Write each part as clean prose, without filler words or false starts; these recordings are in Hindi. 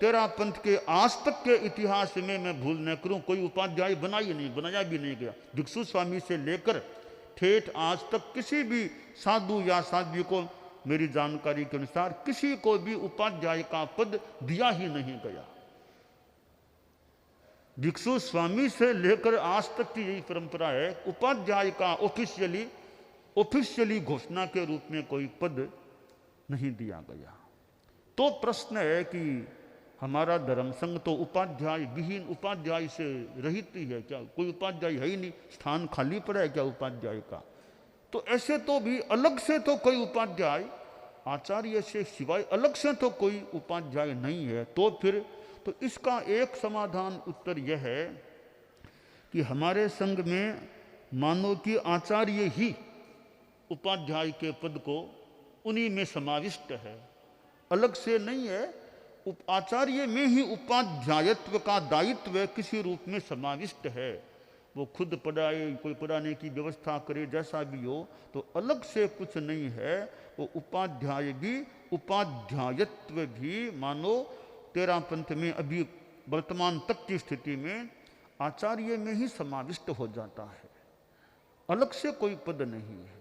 तेरा पंथ के आज तक के इतिहास में मैं भूल न करूं, कोई उपाध्याय बना ही नहीं, बनाया भी नहीं गया। भिक्षु स्वामी से लेकर ठेठ आज तक किसी भी साधु या साध्वी को, मेरी जानकारी के अनुसार किसी को भी उपाध्याय का पद दिया ही नहीं गया। भिक्षु स्वामी से लेकर आज तक की यही परंपरा है, उपाध्याय का ऑफिशियली घोषणा के रूप में कोई पद नहीं दिया गया। तो प्रश्न है कि हमारा धर्म संघ तो उपाध्याय विहीन, उपाध्याय से रहित ही है क्या? कोई उपाध्याय है ही नहीं, स्थान खाली पड़ा है क्या उपाध्याय का? तो ऐसे तो भी अलग से तो कोई उपाध्याय, आचार्य से सिवाय अलग से तो कोई उपाध्याय नहीं है। तो फिर तो इसका एक समाधान उत्तर यह है कि हमारे संघ में मानो कि आचार्य ही उपाध्याय के पद को उन्हीं में समाविष्ट है, अलग से नहीं है। आचार्य में ही उपाध्यायत्व का दायित्व किसी रूप में समाविष्ट है। वो खुद पढ़ाए, कोई पढ़ाने की व्यवस्था करे, जैसा भी हो, तो अलग से कुछ नहीं है। वो उपाध्याय भी, उपाध्यायत्व भी मानो तेरा पंथ में अभी वर्तमान तक की स्थिति में आचार्य में ही समाविष्ट हो जाता है, अलग से कोई पद नहीं है।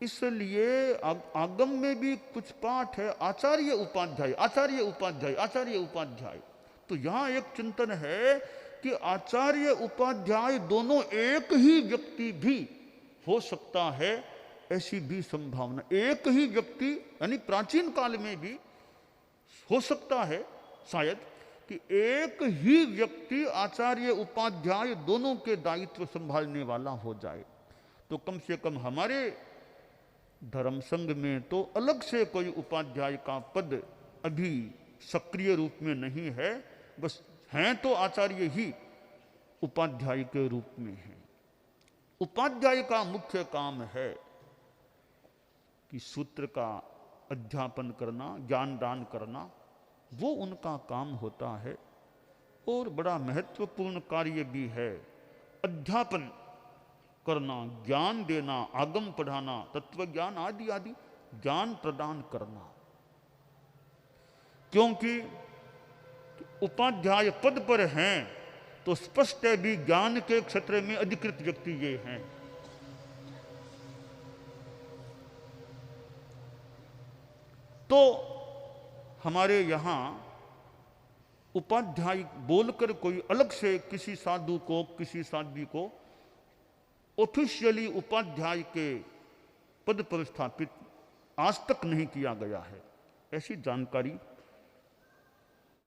इसलिए आगम में भी कुछ पाठ है आचार्य उपाध्याय, आचार्य उपाध्याय, आचार्य उपाध्याय। तो यहां एक चिंतन है कि आचार्य उपाध्याय दोनों एक ही व्यक्ति भी हो सकता है, ऐसी भी संभावना। एक ही व्यक्ति यानी प्राचीन काल में भी हो सकता है शायद कि एक ही व्यक्ति आचार्य उपाध्याय दोनों के दायित्व संभालने वाला हो जाए। तो कम से कम हमारे धर्म संघ में तो अलग से कोई उपाध्याय का पद अभी सक्रिय रूप में नहीं है, बस हैं तो आचार्य ही उपाध्याय के रूप में है। उपाध्याय का मुख्य काम है कि सूत्र का अध्यापन करना, ज्ञान दान करना, वो उनका काम होता है। और बड़ा महत्वपूर्ण कार्य भी है अध्यापन करना, ज्ञान देना, आगम पढ़ाना, तत्व ज्ञान आदि आदि ज्ञान प्रदान करना। क्योंकि उपाध्याय पद पर हैं तो स्पष्ट है भी ज्ञान के क्षेत्र में अधिकृत व्यक्ति ये हैं। तो हमारे यहां उपाध्याय बोलकर कोई अलग से किसी साधु को, किसी साध्वी को ऑफिशियली उपाध्याय के पद पर स्थापित आज तक नहीं किया गया है, ऐसी जानकारी